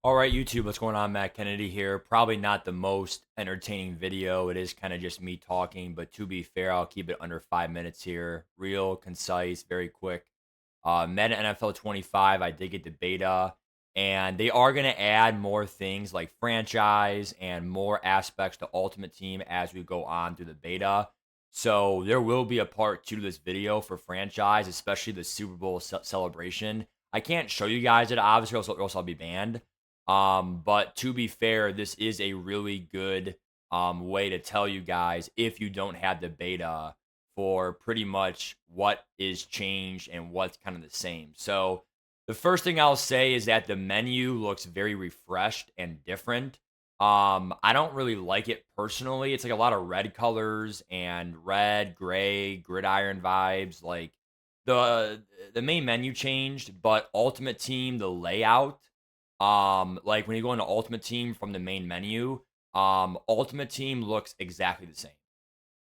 All right, YouTube, what's going on? Matt Kennedy here. Probably not the most entertaining video. It is kind of just me talking, but to be fair, I'll keep it under 5 minutes here. Real, concise, very quick. Madden NFL 25, I did get the beta, and they are going to add more things like franchise and more aspects to Ultimate Team as we go on through the beta. So there will be a part two to this video for franchise, especially the Super Bowl celebration. I can't show you guys it, obviously, or else I'll be banned. But to be fair, this is a really good way to tell you guys if you don't have the beta for pretty much what is changed and what's kind of the same. So the first thing I'll say is that the menu looks very refreshed and different. I don't really like it personally. It's like a lot of red colors and red, gray, gridiron vibes. Like the main menu changed, but Ultimate Team, the layout like when you go into Ultimate Team from the main menu, Ultimate Team looks exactly the same.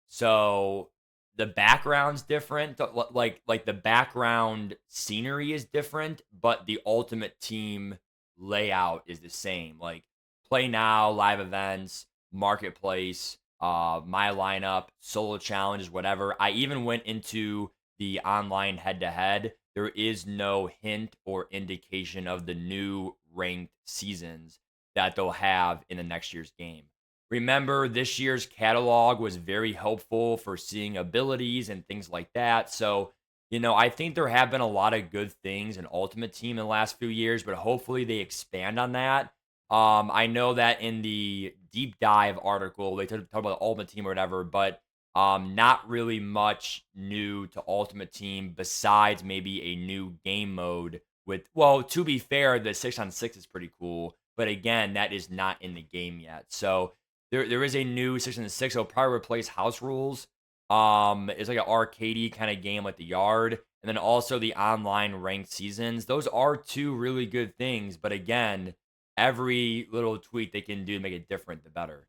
So the background's different, like the background scenery is different, but the Ultimate Team layout is the same. Like play now, live events, marketplace, my lineup, solo challenges, whatever. I even went into the online head to head. There is no hint or indication of the new ranked seasons that they'll have in the next year's game. Remember, this year's catalog was very helpful for seeing abilities and things like that. So, I think there have been a lot of good things in Ultimate Team in the last few years, but hopefully they expand on that. I know that in the deep dive article, they talk about the Ultimate Team or whatever, but not really much new to Ultimate Team besides maybe a new game mode with, well, to be fair, the 6-on-6 is pretty cool, but again, that is not in the game yet. So there is a new 6-on-6. It'll probably replace House Rules. It's like an arcadey kind of game like the Yard, and then also the online ranked seasons. Those are two really good things, but again, every little tweak they can do to make it different, the better.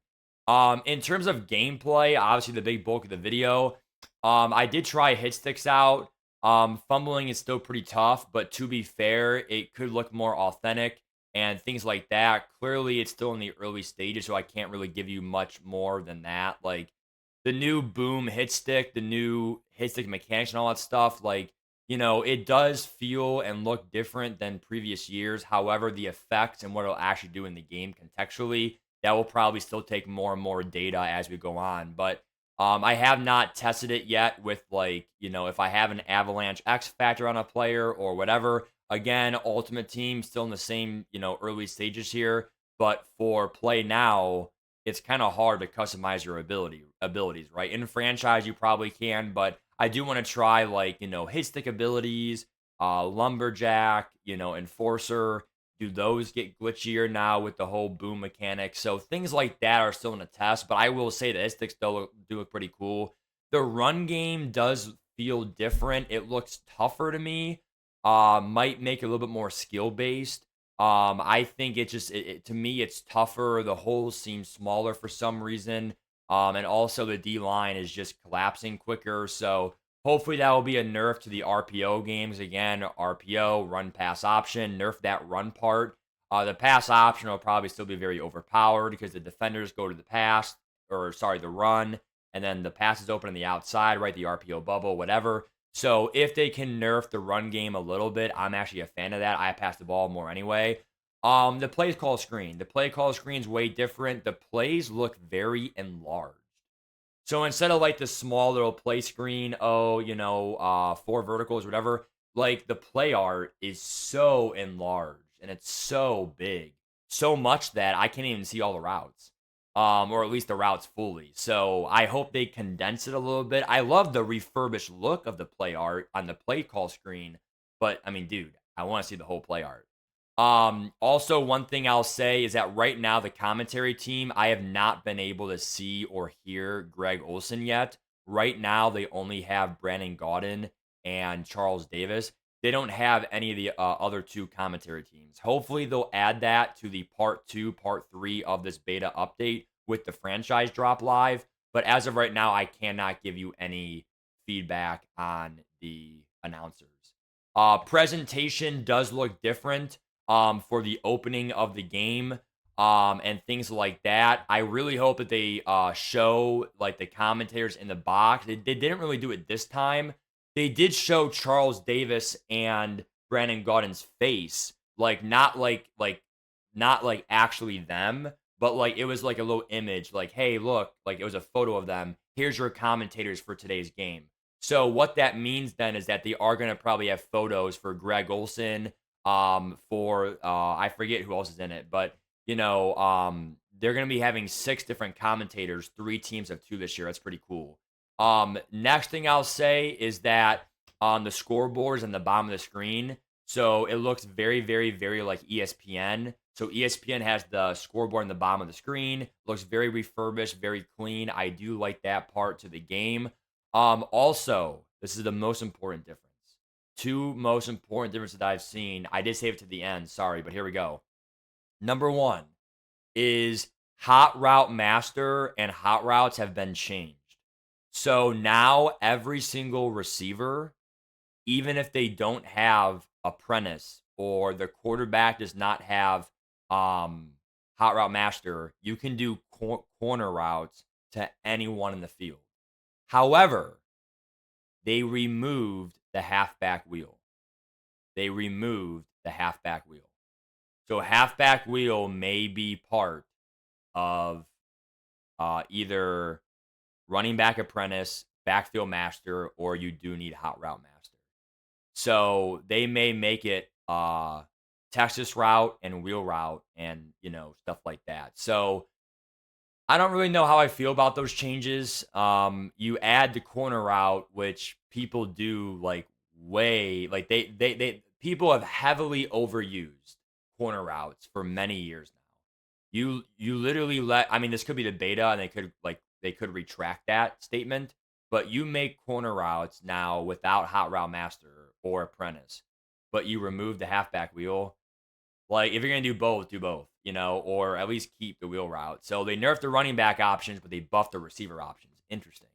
In terms of gameplay, obviously the big bulk of the video, I did try hit sticks out. Fumbling is still pretty tough, but to be fair, it could look more authentic and things like that. Clearly, it's still in the early stages, so I can't really give you much more than that. Like the new boom hit stick, the new hit stick mechanics and all that stuff, like, it does feel and look different than previous years. However, the effects and what it'll actually do in the game contextually, that will probably still take more and more data as we go on. But I have not tested it yet with, like, if I have an Avalanche X factor on a player or whatever. Again, Ultimate Team still in the same, early stages here. But for play now, it's kind of hard to customize your abilities, right? In franchise, you probably can, but I do want to try, like, hit stick abilities, lumberjack, enforcer. Do those get glitchier now with the whole boom mechanic? So things like that are still in a test, but I will say the hit sticks do look pretty cool. The run game does feel different. It looks tougher to me. Might make it a little bit more skill based. I think to me it's tougher. The holes seem smaller for some reason. And also the D line is just collapsing quicker. So hopefully that will be a nerf to the RPO games. Again, RPO, run pass option, nerf that run part. The pass option will probably still be very overpowered because the defenders go to the pass, or sorry, the run, and then the pass is open on the outside, right? The RPO bubble, whatever. So if they can nerf the run game a little bit, I'm actually a fan of that. I pass the ball more anyway. The play call screen. The play call screen is way different. The plays look very enlarged. So instead of like the small little play screen, 4 verticals, whatever, like the play art is so enlarged and it's so big. So much that I can't even see all the routes. Or at least the routes fully. So I hope they condense it a little bit. I love the refurbished look of the play art on the play call screen, but I mean, dude, I want to see the whole play art. Also, one thing I'll say is that right now, the commentary team, I have not been able to see or hear Greg Olson yet. Right now, they only have Brandon Gaudin and Charles Davis. They don't have any of the other two commentary teams. Hopefully, they'll add that to the part 2, part 3 of this beta update with the franchise drop live. But as of right now, I cannot give you any feedback on the announcers. Presentation does look different. for the opening of the game, and things like that. I really hope that they show like the commentators in the box. They didn't really do it this time. They did show Charles Davis and Brandon Gordon's face, like not like actually them, but like it was like a little image, like, hey, look, like it was a photo of them. Here's your commentators for today's game. So what that means then is that they are going to probably have photos for Greg Olson, for I forget who else is in it, but they're going to be having 6 different commentators. 3 teams of 2 this year. That's pretty cool. Next thing I'll say is that on the scoreboards on the bottom of the screen, so it looks very, very, very like ESPN. So ESPN has the scoreboard on the bottom of the screen. Looks very refurbished, very clean. I do like that part to the game. Also, this is the most important difference. 2 most important differences that I've seen. I did save it to the end, sorry, but here we go. Number 1 is Hot Route Master and Hot Routes have been changed. So now every single receiver, even if they don't have apprentice or the quarterback does not have hot route master, you can do corner routes to anyone in the field. However, they removed the halfback wheel. They removed the halfback wheel. So halfback wheel may be part of either running back apprentice, backfield master, or you do need hot route master. So they may make it Texas route and wheel route and stuff like that. So I don't really know how I feel about those changes. You add the corner route, which people do like way like they people have heavily overused corner routes for many years now. You literally I mean, this could be the beta and they could retract that statement, but you make corner routes now without hot route master or apprentice, but you remove the halfback wheel. Like, if you're gonna do both, or at least keep the wheel route. So they nerfed the running back options, but they buffed the receiver options. Interesting.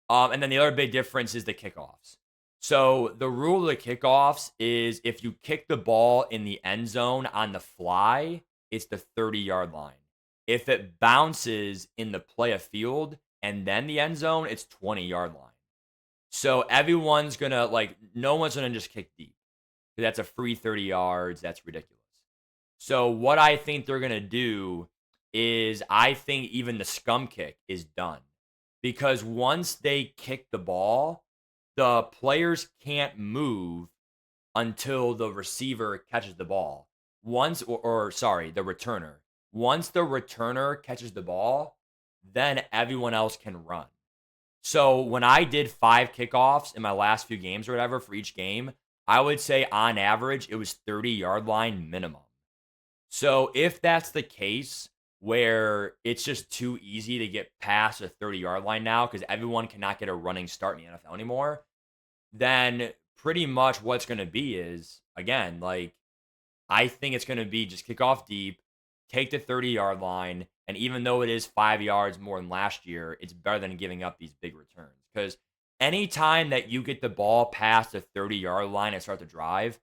And then the other big difference is the kickoffs. So the rule of the kickoffs is if you kick the ball in the end zone on the fly, it's the 30-yard line. If it bounces in the play of field and then the end zone, it's 20-yard line. So everyone's gonna no one's gonna just kick deep. That's a free 30 yards. That's ridiculous. So what I think they're gonna do is I think even the scum kick is done. Because once they kick the ball, the players can't move until the receiver catches the ball. Sorry, the returner. Once the returner catches the ball, then everyone else can run. So when I did 5 kickoffs in my last few games or whatever for each game, I would say on average it was 30-yard line minimum. So if that's the case where it's just too easy to get past a 30-yard line now because everyone cannot get a running start in the NFL anymore, then pretty much what's going to be is, again, I think it's going to be just kick off deep, take the 30-yard line, and even though it is 5 yards more than last year, it's better than giving up these big returns. Because anytime that you get the ball past the 30-yard line and start to drive,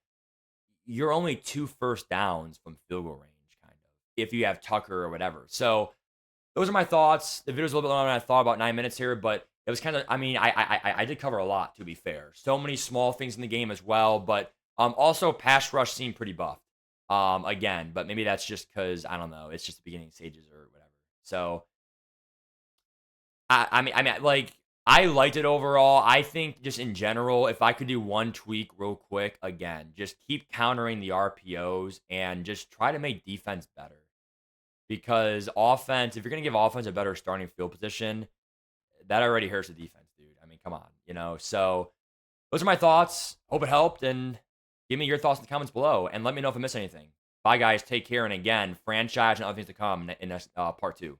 you're only 2 first downs from field goal range, kind of, if you have Tucker or whatever. So those are my thoughts. The video's a little bit longer than I thought, about 9 minutes here, but it was kind of, I mean, I did cover a lot, to be fair. So many small things in the game as well, but also pass rush seemed pretty buffed. Again, but maybe that's just because, I don't know, it's just the beginning stages or whatever. So I liked it overall. I think just in general, if I could do one tweak real quick, again, just keep countering the RPOs and just try to make defense better. Because offense, if you're going to give offense a better starting field position, that already hurts the defense, dude. I mean, come on. So those are my thoughts. Hope it helped, and give me your thoughts in the comments below, and let me know if I missed anything. Bye, guys. Take care, and again, franchise and other things to come in this part 2.